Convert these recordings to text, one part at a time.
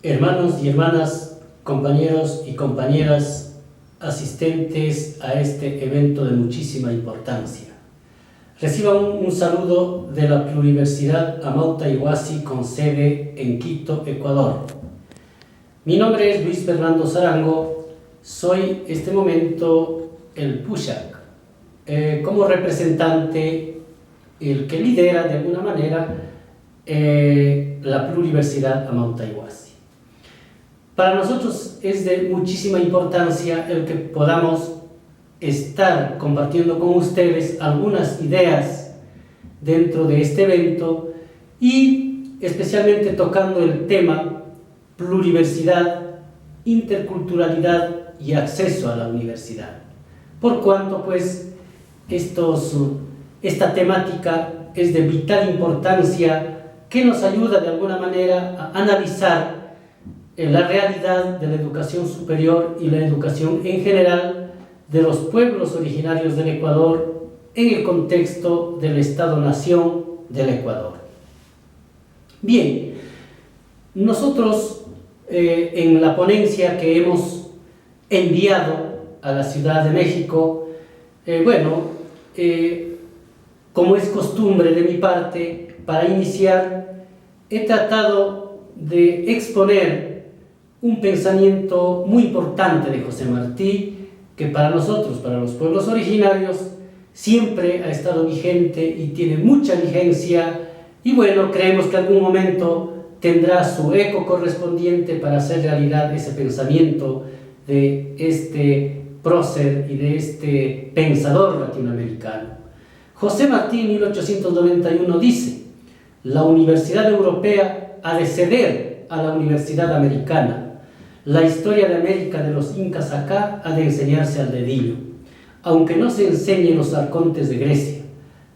Hermanos y hermanas, compañeros y compañeras asistentes a este evento de muchísima importancia. Reciban un saludo de la Pluriversidad Amauta Iguasi con sede en Quito, Ecuador. Mi nombre es Luis Fernando Zarango, soy este momento el Pushak, como representante, el que lidera de alguna manera la Pluriversidad Amauta Iguasi. Para nosotros es de muchísima importancia el que podamos estar compartiendo con ustedes algunas ideas dentro de este evento y especialmente tocando el tema pluriversidad, interculturalidad y acceso a la universidad. Por cuanto pues esta temática es de vital importancia que nos ayuda de alguna manera a analizar la realidad de la educación superior y la educación en general de los pueblos originarios del Ecuador en el contexto del Estado-Nación del Ecuador. Bien, nosotros en la ponencia que hemos enviado a la Ciudad de México, como es costumbre de mi parte, para iniciar, he tratado de exponer un pensamiento muy importante de José Martí, que para nosotros, para los pueblos originarios, siempre ha estado vigente y tiene mucha vigencia, y bueno, creemos que en algún momento tendrá su eco correspondiente para hacer realidad ese pensamiento de este prócer y de este pensador latinoamericano. José Martí, en 1891, dice: la Universidad Europea ha de ceder a la Universidad Americana. La historia de América de los incas acá ha de enseñarse al dedillo, aunque no se enseñe en los arcontes de Grecia.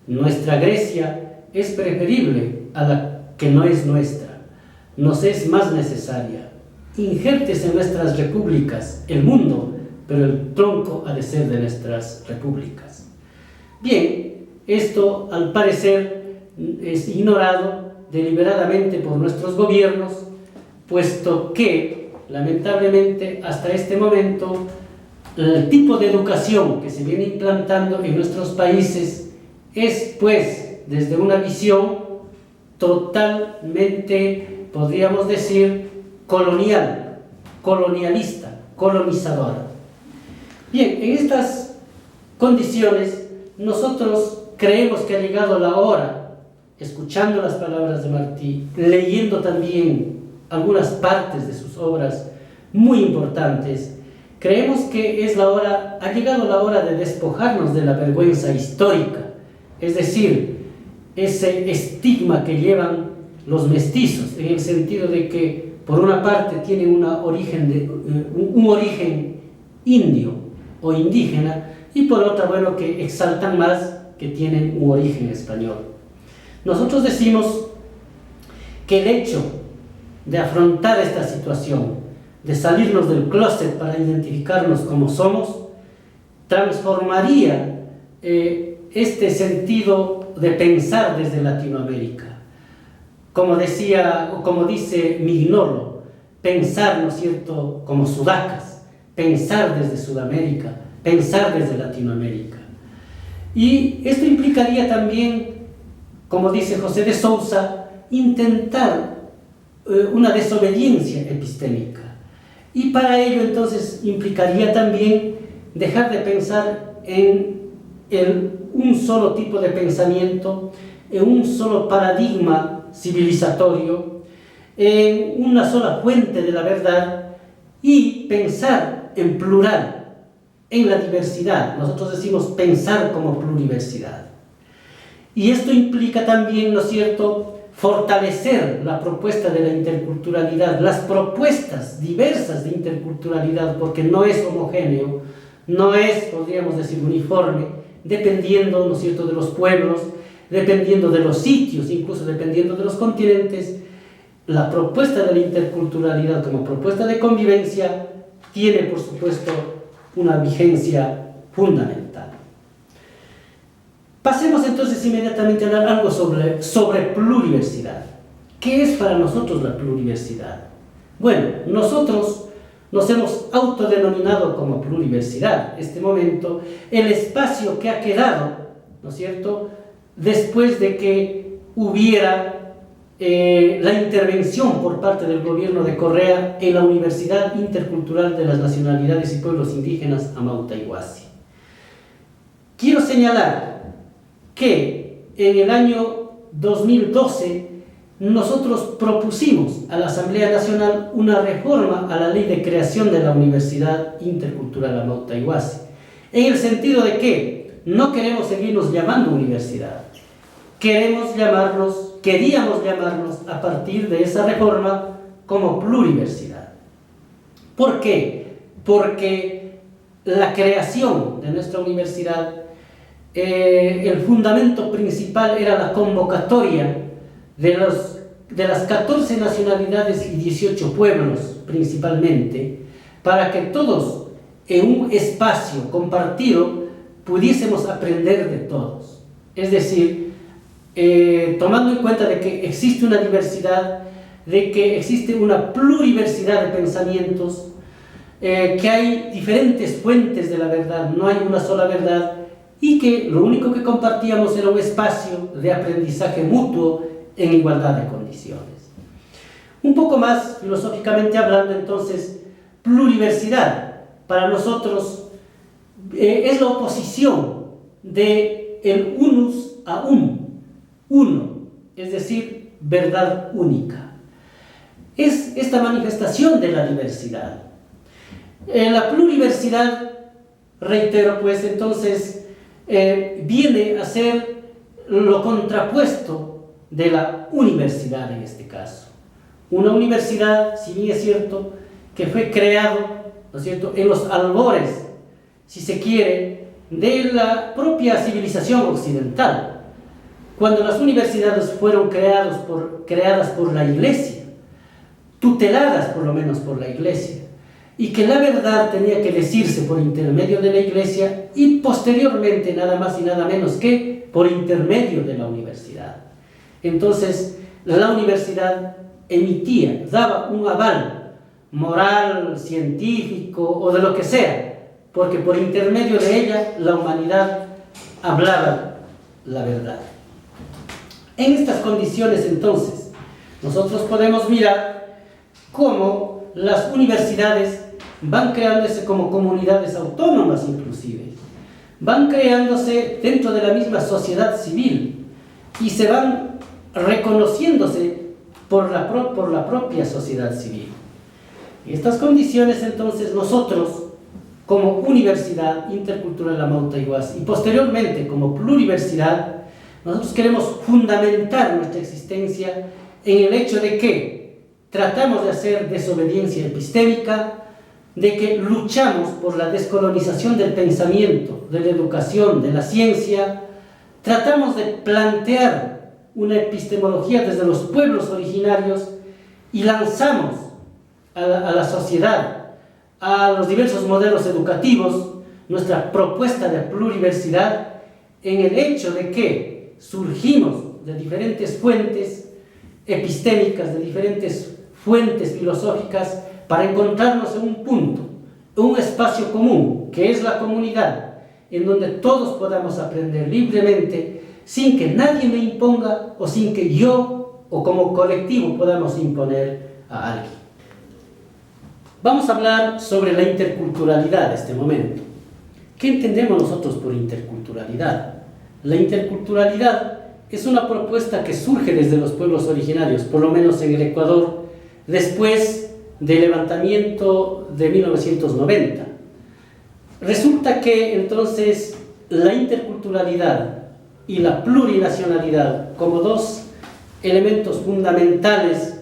Nuestra Grecia es preferible a la que no es nuestra, nos es más necesaria. Injertes en nuestras repúblicas el mundo, pero el tronco ha de ser de nuestras repúblicas. Bien, esto al parecer es ignorado deliberadamente por nuestros gobiernos, puesto que lamentablemente hasta este momento el tipo de educación que se viene implantando en nuestros países es pues desde una visión totalmente, podríamos decir, colonialista, colonizadora. Bien, en estas condiciones nosotros creemos que ha llegado la hora, escuchando las palabras de Martí, leyendo también algunas partes de sus obras muy importantes, creemos que ha llegado la hora de despojarnos de la vergüenza histórica, es decir, ese estigma que llevan los mestizos, en el sentido de que por una parte tienen un origen indio o indígena, y por otra, que exaltan más que tienen un origen español. Nosotros decimos que el hecho de afrontar esta situación, de salirnos del closet para identificarnos como somos, transformaría este sentido de pensar desde Latinoamérica. Como dice Mignolo, pensar, ¿no es cierto?, como sudacas, pensar desde Sudamérica, pensar desde Latinoamérica. Y esto implicaría también, como dice José de Sousa, intentar una desobediencia epistémica, y para ello entonces implicaría también dejar de pensar en un solo tipo de pensamiento, en un solo paradigma civilizatorio, en una sola fuente de la verdad, y pensar en plural, en la diversidad. Nosotros decimos pensar como pluriversidad, y esto implica también, ¿no es cierto?, fortalecer la propuesta de la interculturalidad, las propuestas diversas de interculturalidad, porque no es homogéneo, no es, podríamos decir, uniforme, dependiendo, ¿no es cierto?, de los pueblos, dependiendo de los sitios, incluso dependiendo de los continentes. La propuesta de la interculturalidad como propuesta de convivencia tiene, por supuesto, una vigencia fundamental. Pasemos entonces inmediatamente a hablar algo sobre pluriversidad. ¿Qué es para nosotros la pluriversidad? Bueno, nosotros nos hemos autodenominado como pluriversidad, este momento, el espacio que ha quedado, ¿no es cierto?, después de que hubiera la intervención por parte del gobierno de Correa en la Universidad Intercultural de las Nacionalidades y Pueblos Indígenas Amauta-Iguasi. Quiero señalar que en el año 2012 nosotros propusimos a la Asamblea Nacional una reforma a la ley de creación de la Universidad Intercultural Amauta-Iguasi, en el sentido de que no queremos seguirnos llamando universidad, queríamos llamarnos a partir de esa reforma como pluriversidad. ¿Por qué? Porque la creación de nuestra universidad, el fundamento principal era la convocatoria de las 14 nacionalidades y 18 pueblos principalmente, para que todos en un espacio compartido pudiésemos aprender de todos. Es decir, tomando en cuenta de que existe una diversidad, de que existe una pluriversidad de pensamientos, que hay diferentes fuentes de la verdad, no hay una sola verdad, y que lo único que compartíamos era un espacio de aprendizaje mutuo en igualdad de condiciones. Un poco más filosóficamente hablando, entonces, pluriversidad para nosotros es la oposición de el unus a uno, es decir, verdad única. Es esta manifestación de la diversidad. La pluriversidad, reitero, pues entonces viene a ser lo contrapuesto de la universidad en este caso. Una universidad, si bien es cierto, que fue creado, ¿no es cierto?, en los albores, si se quiere, de la propia civilización occidental, cuando las universidades fueron creadas por la Iglesia, tuteladas por lo menos por la Iglesia, y que la verdad tenía que decirse por intermedio de la Iglesia y posteriormente nada más y nada menos que por intermedio de la universidad. Entonces, la universidad emitía, daba un aval moral, científico o de lo que sea, porque por intermedio de ella la humanidad hablaba la verdad. En estas condiciones, entonces, nosotros podemos mirar cómo las universidades van creándose como comunidades autónomas inclusive, van creándose dentro de la misma sociedad civil y se van reconociéndose por la propia sociedad civil. En estas condiciones, entonces, nosotros, como Universidad Intercultural Amauta-Iguasi y posteriormente como pluriversidad, nosotros queremos fundamentar nuestra existencia en el hecho de que tratamos de hacer desobediencia epistémica, de que luchamos por la descolonización del pensamiento, de la educación, de la ciencia, tratamos de plantear una epistemología desde los pueblos originarios y lanzamos a la sociedad, a los diversos modelos educativos, nuestra propuesta de pluriversidad en el hecho de que surgimos de diferentes fuentes epistémicas, de diferentes fuentes filosóficas, para encontrarnos en un punto, en un espacio común, que es la comunidad, en donde todos podamos aprender libremente, sin que nadie me imponga o sin que yo o como colectivo podamos imponer a alguien. Vamos a hablar sobre la interculturalidad en este momento. ¿Qué entendemos nosotros por interculturalidad? La interculturalidad es una propuesta que surge desde los pueblos originarios, por lo menos en el Ecuador, después del levantamiento de 1990. Resulta que entonces la interculturalidad y la plurinacionalidad, como dos elementos fundamentales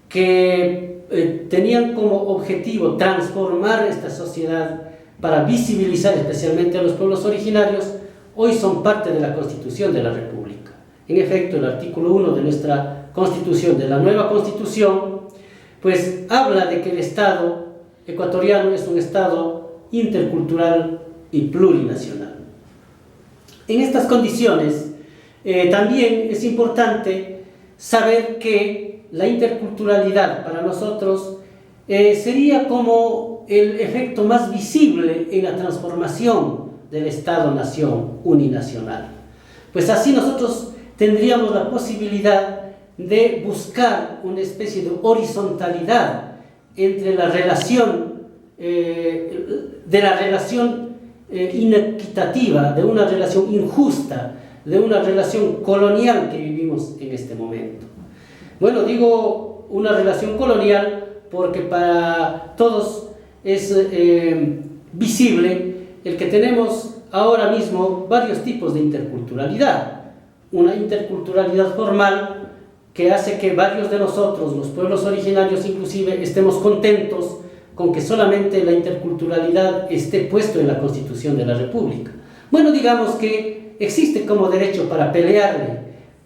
que tenían como objetivo transformar esta sociedad para visibilizar especialmente a los pueblos originarios, hoy son parte de la Constitución de la República. En efecto, el artículo 1 de nuestra Constitución, de la nueva Constitución, pues habla de que el Estado ecuatoriano es un Estado intercultural y plurinacional. En estas condiciones, también es importante saber que la interculturalidad para nosotros sería como el efecto más visible en la transformación del Estado-nación uninacional. Pues así nosotros tendríamos la posibilidad de buscar una especie de horizontalidad entre la relación, inequitativa, de una relación injusta, de una relación colonial que vivimos en este momento. Bueno, digo una relación colonial porque para todos es visible el que tenemos ahora mismo varios tipos de interculturalidad. Una interculturalidad formal que hace que varios de nosotros, los pueblos originarios inclusive, estemos contentos con que solamente la interculturalidad esté puesto en la Constitución de la República. Bueno, digamos que existe como derecho para pelearle,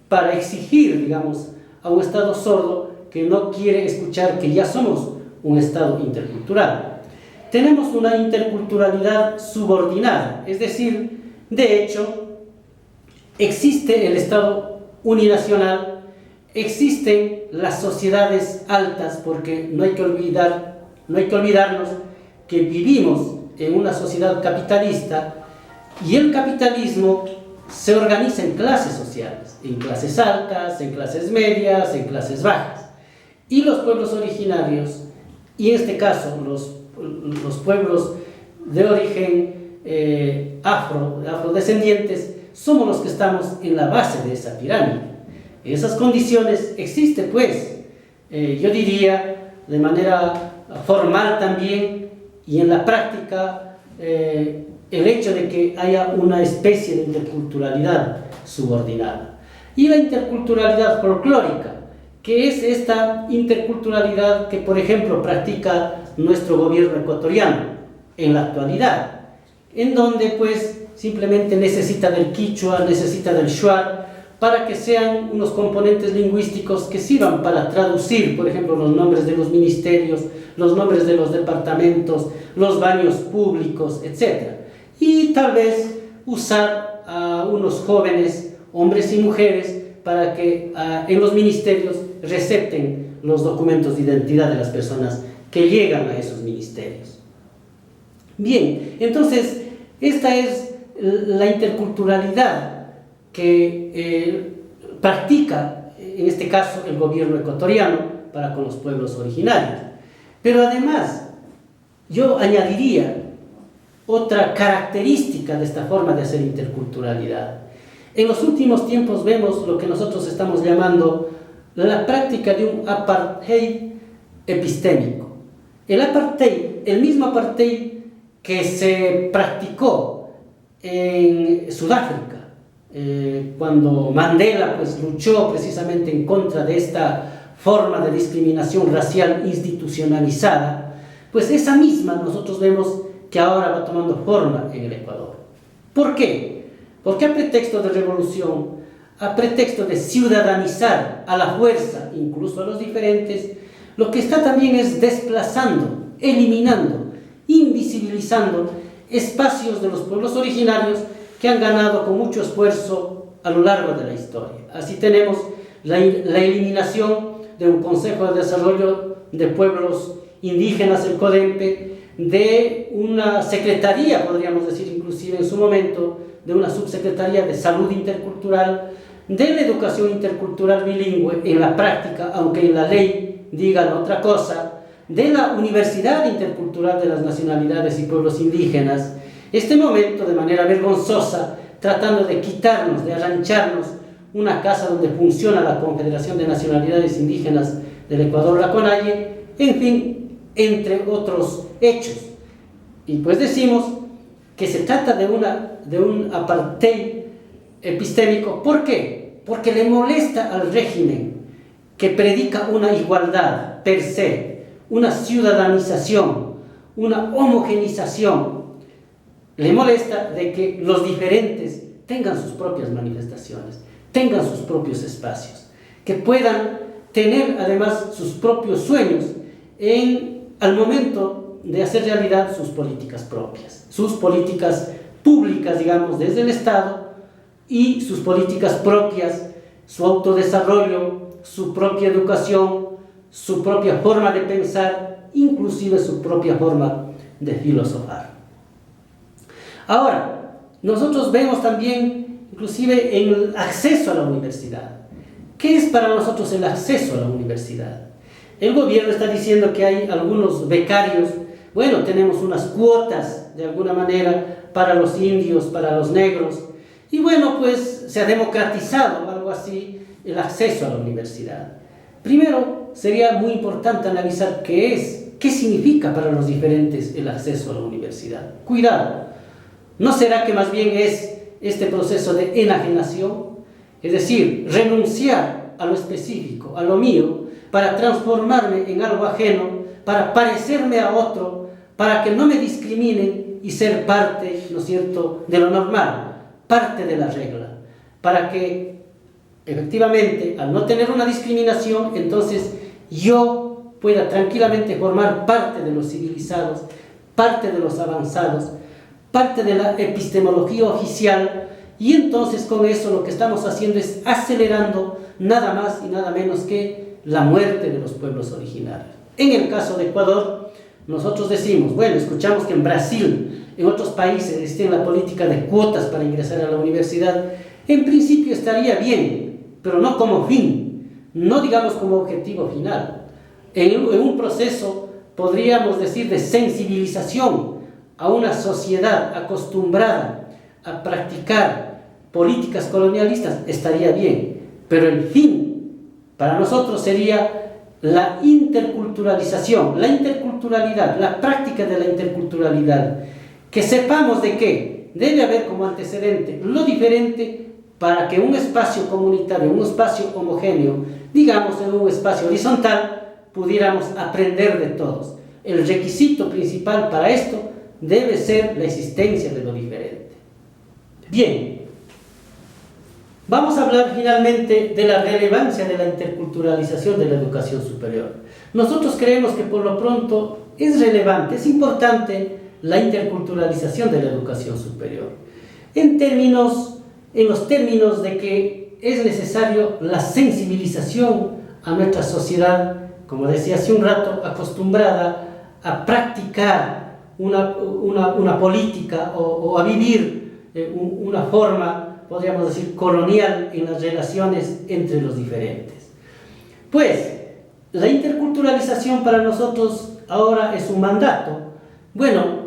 para exigir, digamos, a un Estado sordo que no quiere escuchar que ya somos un Estado intercultural. Tenemos una interculturalidad subordinada, es decir, de hecho, existe el Estado uninacional, existen las sociedades altas, porque no hay que olvidarnos que vivimos en una sociedad capitalista y el capitalismo se organiza en clases sociales, en clases altas, en clases medias, en clases bajas. Y los pueblos originarios, y en este caso los pueblos de origen afrodescendientes, somos los que estamos en la base de esa pirámide. En esas condiciones existe, pues, yo diría, de manera formal también, y en la práctica, el hecho de que haya una especie de interculturalidad subordinada. Y la interculturalidad folclórica, que es esta interculturalidad que, por ejemplo, practica nuestro gobierno ecuatoriano en la actualidad, en donde pues simplemente necesita del quichua, necesita del shuar, para que sean unos componentes lingüísticos que sirvan para traducir, por ejemplo, los nombres de los ministerios, los nombres de los departamentos, los baños públicos, etc. Y tal vez usar a unos jóvenes, hombres y mujeres, para que en los ministerios recepten los documentos de identidad de las personas que llegan a esos ministerios. Bien, entonces, esta es la interculturalidad que practica, en este caso, el gobierno ecuatoriano para con los pueblos originarios. Pero además, yo añadiría otra característica de esta forma de hacer interculturalidad. En los últimos tiempos vemos lo que nosotros estamos llamando la práctica de un apartheid epistémico. El apartheid, el mismo apartheid que se practicó en Sudáfrica, cuando Mandela pues, luchó precisamente en contra de esta forma de discriminación racial institucionalizada, pues esa misma nosotros vemos que ahora va tomando forma en el Ecuador. ¿Por qué? Porque a pretexto de revolución, a pretexto de ciudadanizar a la fuerza, incluso a los diferentes, lo que está también es desplazando, eliminando, invisibilizando espacios de los pueblos originarios que han ganado con mucho esfuerzo a lo largo de la historia. Así tenemos la eliminación de un Consejo de Desarrollo de Pueblos Indígenas, el CODEMPE, de una secretaría, podríamos decir inclusive en su momento, de una subsecretaría de Salud Intercultural, de la educación intercultural bilingüe en la práctica, aunque en la ley digan otra cosa, de la Universidad Intercultural de las Nacionalidades y Pueblos Indígenas, este momento de manera vergonzosa, tratando de quitarnos, de arrancharnos una casa donde funciona la Confederación de Nacionalidades Indígenas del Ecuador, la CONAIE, en fin, entre otros hechos. Y pues decimos que se trata de un apartheid epistémico. ¿Por qué? Porque le molesta al régimen que predica una igualdad per se, una ciudadanización, una homogenización. Le molesta de que los diferentes tengan sus propias manifestaciones, tengan sus propios espacios, que puedan tener además sus propios sueños al momento de hacer realidad sus políticas propias, sus políticas públicas, digamos, desde el Estado, y sus políticas propias, su autodesarrollo, su propia educación, su propia forma de pensar inclusive su propia forma de filosofar. Ahora, nosotros vemos también, inclusive, en el acceso a la universidad. ¿Qué es para nosotros el acceso a la universidad? El gobierno está diciendo que hay algunos becarios. Bueno, tenemos unas cuotas, de alguna manera, para los indios, para los negros. Y bueno, pues se ha democratizado, algo así, el acceso a la universidad. Primero, sería muy importante analizar qué significa para los diferentes el acceso a la universidad. Cuidado, ¿no será que más bien es este proceso de enajenación? Es decir, renunciar a lo específico, a lo mío, para transformarme en algo ajeno, para parecerme a otro, para que no me discriminen y ser parte, ¿no es cierto?, de lo normal, parte de la regla, para que efectivamente, al no tener una discriminación, entonces yo pueda tranquilamente formar parte de los civilizados, parte de los avanzados, parte de la epistemología oficial, y entonces con eso lo que estamos haciendo es acelerando nada más y nada menos que la muerte de los pueblos originarios. En el caso de Ecuador, nosotros decimos, bueno, escuchamos que en Brasil, en otros países existe la política de cuotas para ingresar a la universidad. En principio estaría bien, pero no como fin, no digamos como objetivo final. En un proceso, podríamos decir, de sensibilización a una sociedad acostumbrada a practicar políticas colonialistas, estaría bien, pero el fin para nosotros sería la interculturalización, la interculturalidad, la práctica de la interculturalidad, que sepamos de que debe haber como antecedente lo diferente para que un espacio comunitario, un espacio homogéneo, digamos en un espacio horizontal, pudiéramos aprender de todos. El requisito principal para esto debe ser la existencia de lo diferente. Bien, vamos a hablar finalmente de la relevancia de la interculturalización de la educación superior. Nosotros creemos que por lo pronto es relevante, es importante la interculturalización de la educación superior. En los términos de que es necesario la sensibilización a nuestra sociedad, como decía hace un rato, acostumbrada a practicar una política o a vivir una forma, podríamos decir, colonial en las relaciones entre los diferentes. Pues, la interculturalización para nosotros ahora es un mandato. Bueno,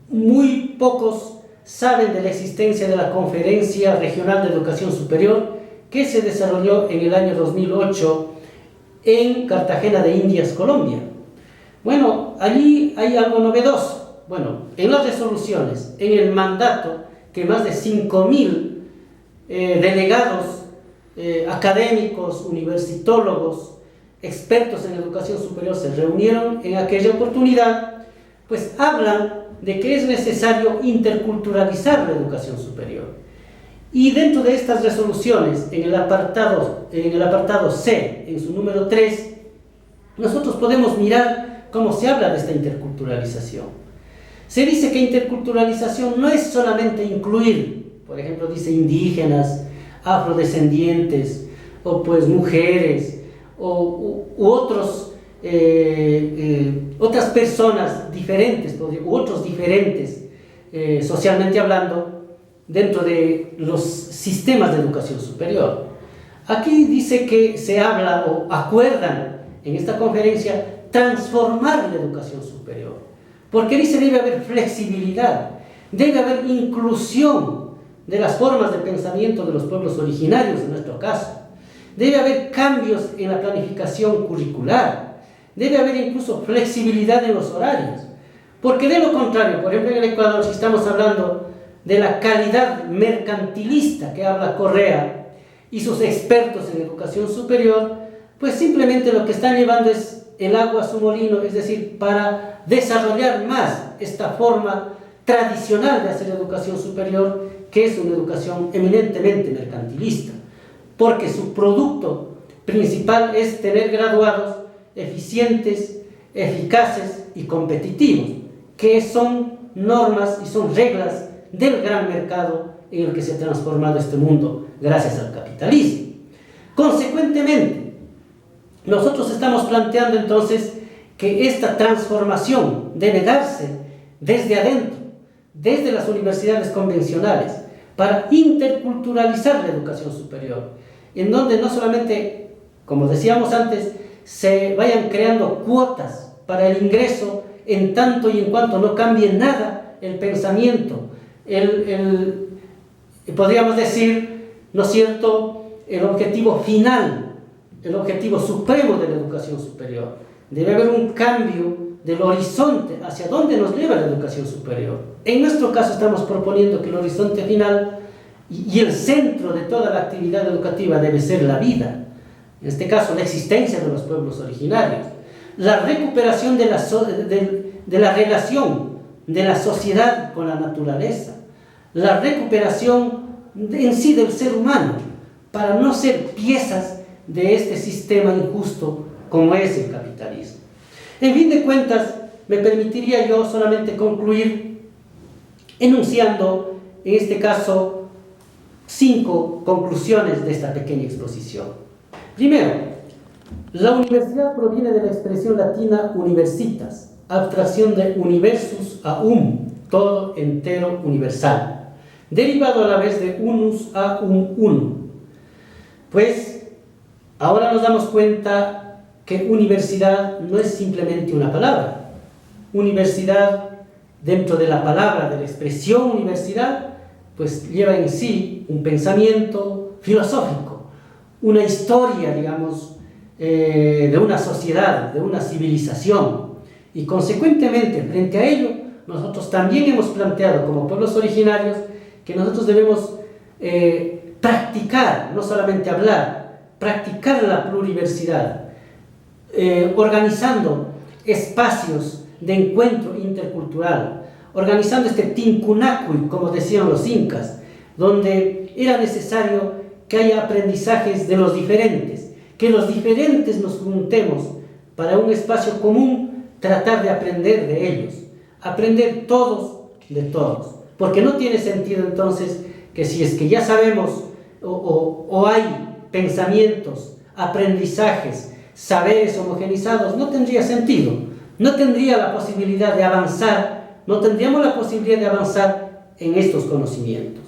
muy pocos saben de la existencia de la Conferencia Regional de Educación Superior que se desarrolló en el año 2008 en Cartagena de Indias, Colombia. Bueno, allí hay algo novedoso. Bueno, en las resoluciones, en el mandato, que más de 5.000 delegados académicos, universitólogos, expertos en educación superior se reunieron en aquella oportunidad, pues hablan de que es necesario interculturalizar la educación superior. Y dentro de estas resoluciones, en el apartado C, en su número 3, nosotros podemos mirar cómo se habla de esta interculturalización. Se dice que interculturalización no es solamente incluir, por ejemplo, dice indígenas, afrodescendientes, o pues mujeres, u otras personas diferentes, u otros diferentes, socialmente hablando, dentro de los sistemas de educación superior. Aquí dice que se habla o acuerdan en esta conferencia transformar la educación superior, porque dice debe haber flexibilidad, debe haber inclusión de las formas de pensamiento de los pueblos originarios en nuestro caso, debe haber cambios en la planificación curricular, debe haber incluso flexibilidad en los horarios, porque de lo contrario, por ejemplo en el Ecuador, si estamos hablando de la calidad mercantilista que habla Correa y sus expertos en educación superior, pues simplemente lo que están llevando es el agua a su molino, es decir, para desarrollar más esta forma tradicional de hacer educación superior, que es una educación eminentemente mercantilista, porque su producto principal es tener graduados eficientes, eficaces y competitivos, que son normas y son reglas del gran mercado en el que se ha transformado este mundo gracias al capitalismo. Consecuentemente, nosotros estamos planteando entonces que esta transformación debe darse desde adentro, desde las universidades convencionales, para interculturalizar la educación superior, en donde no solamente, como decíamos antes, se vayan creando cuotas para el ingreso en tanto y en cuanto no cambie nada el pensamiento, podríamos decir, ¿no es cierto?, el objetivo final, el objetivo supremo de la educación superior. Debe haber un cambio del horizonte hacia dónde nos lleva la educación superior. En nuestro caso estamos proponiendo que el horizonte final y el centro de toda la actividad educativa debe ser la vida, en este caso la existencia de los pueblos originarios, la recuperación de la relación de la sociedad con la naturaleza, la recuperación en sí del ser humano, para no ser piezas de este sistema injusto como es el capitalismo. En fin de cuentas, me permitiría yo solamente concluir enunciando, en este caso, 5 conclusiones de esta pequeña exposición. Primero, la universidad proviene de la expresión latina universitas, abstracción de universus a todo entero universal, derivado a la vez de unus a uno. Pues ahora nos damos cuenta que universidad no es simplemente una palabra. Universidad, dentro de la palabra, de la expresión universidad, pues lleva en sí un pensamiento filosófico, una historia, digamos, de una sociedad, de una civilización. Y consecuentemente, frente a ello, nosotros también hemos planteado como pueblos originarios que nosotros debemos practicar, no solamente hablar, practicar la pluriversidad, organizando espacios de encuentro intercultural, organizando este Tincunacuy, como decían los incas, donde era necesario que haya aprendizajes de los diferentes, que los diferentes nos juntemos para un espacio común, tratar de aprender de ellos, aprender todos de todos, porque no tiene sentido entonces que si es que ya sabemos o hay pensamientos, aprendizajes, saberes homogenizados, no tendría sentido, no tendría la posibilidad de avanzar, no tendríamos la posibilidad de avanzar en estos conocimientos.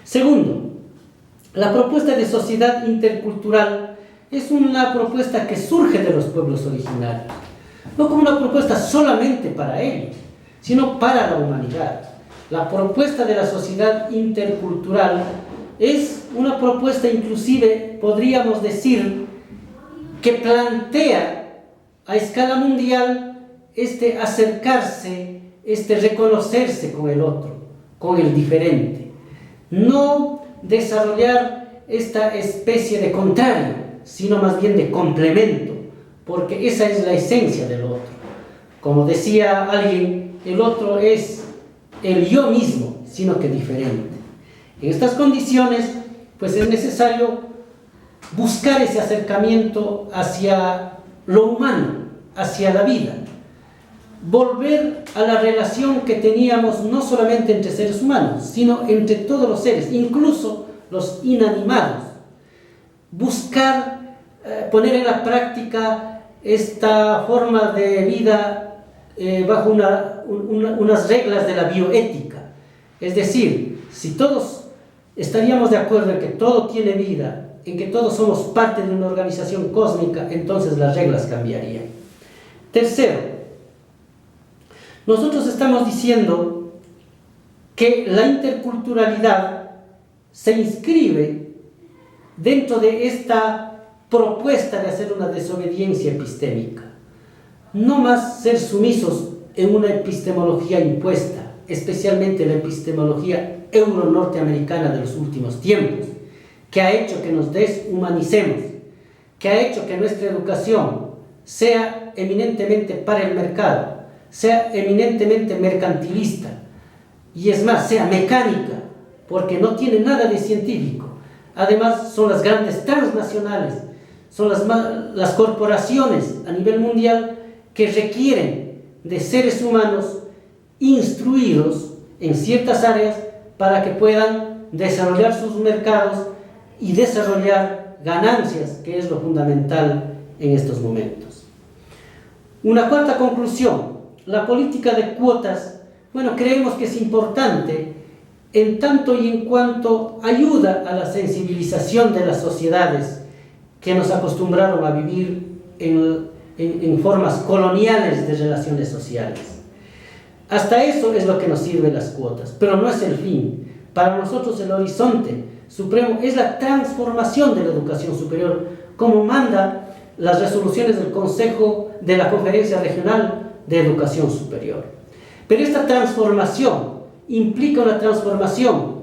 Segundo, la propuesta de sociedad intercultural es una propuesta que surge de los pueblos originarios, no como una propuesta solamente para ellos, sino para la humanidad. La propuesta de la sociedad intercultural es una propuesta, inclusive podríamos decir, que plantea a escala mundial este acercarse, este reconocerse con el otro, con el diferente. No desarrollar esta especie de contrario, sino más bien de complemento, porque esa es la esencia del otro. Como decía alguien, el otro es el yo mismo, sino que diferente. En estas condiciones, pues es necesario buscar ese acercamiento hacia lo humano, hacia la vida, volver a la relación que teníamos no solamente entre seres humanos, sino entre todos los seres, incluso los inanimados. Buscar poner en la práctica esta forma de vida bajo unas reglas de la bioética. Es decir, si todos estaríamos de acuerdo en que todo tiene vida, en que todos somos parte de una organización cósmica, entonces las reglas cambiarían. Tercero, nosotros estamos diciendo que la interculturalidad se inscribe dentro de esta propuesta de hacer una desobediencia epistémica. No más ser sumisos en una epistemología impuesta, especialmente la epistemología euro-norteamericana de los últimos tiempos, que ha hecho que nos deshumanicemos, que ha hecho que nuestra educación sea eminentemente para el mercado, sea eminentemente mercantilista, y es más, sea mecánica, porque no tiene nada de científico. Además, son las grandes transnacionales, son las corporaciones a nivel mundial que requieren de seres humanos instruidos en ciertas áreas para que puedan desarrollar sus mercados y desarrollar ganancias, que es lo fundamental en estos momentos. Una cuarta conclusión, la política de cuotas, bueno, creemos que es importante en tanto y en cuanto ayuda a la sensibilización de las sociedades que nos acostumbraron a vivir en formas coloniales de relaciones sociales. Hasta eso es lo que nos sirven las cuotas, pero no es el fin. Para nosotros el horizonte supremo es la transformación de la educación superior, como manda las resoluciones del Consejo de la Conferencia Regional de Educación Superior. Pero esta transformación implica una transformación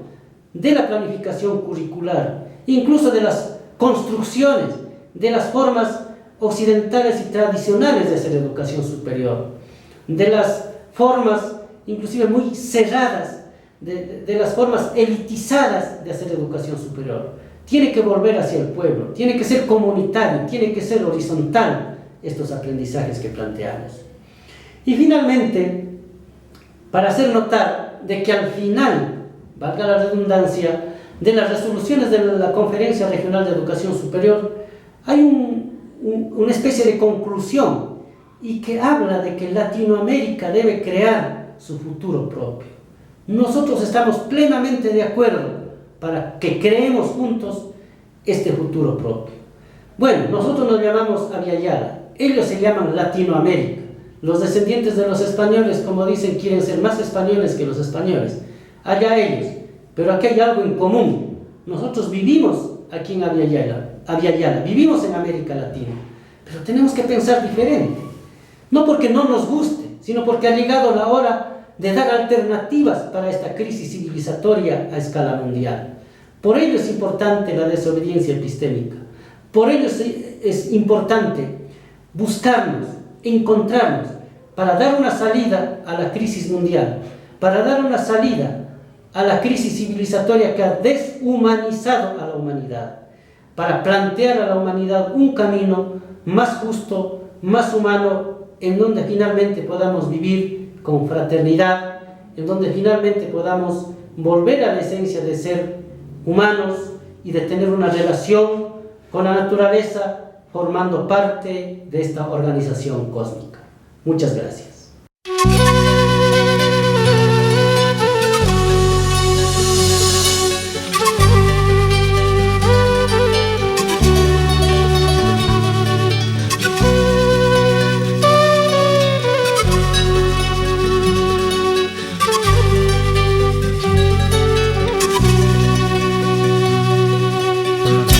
de la planificación curricular, incluso de las construcciones, de las formas occidentales y tradicionales de hacer educación superior, de las formas inclusive muy cerradas, de las formas elitizadas de hacer educación superior. Tiene que volver hacia el pueblo, tiene que ser comunitario, tiene que ser horizontal estos aprendizajes que planteamos. Y finalmente, para hacer notar de que al final, valga la redundancia, de las resoluciones de la Conferencia Regional de Educación Superior, hay una especie de conclusión y que habla de que Latinoamérica debe crear su futuro propio. Nosotros estamos plenamente de acuerdo para que creemos juntos este futuro propio. Bueno, nosotros nos llamamos Abya-Yala, ellos se llaman Latinoamérica. Los descendientes de los españoles, como dicen, quieren ser más españoles que los españoles. Allá ellos, pero aquí hay algo en común. Nosotros vivimos aquí en Abya-Yala, vivimos en América Latina, pero tenemos que pensar diferente. No porque no nos guste, sino porque ha llegado la hora de dar alternativas para esta crisis civilizatoria a escala mundial. Por ello es importante la desobediencia epistémica. Por ello es importante buscarnos, encontrarnos, para dar una salida a la crisis mundial, para dar una salida a la crisis civilizatoria que ha deshumanizado a la humanidad, para plantear a la humanidad un camino más justo, más humano, en donde finalmente podamos vivir con fraternidad, en donde finalmente podamos volver a la esencia de ser humanos y de tener una relación con la naturaleza, formando parte de esta organización cósmica. Muchas gracias.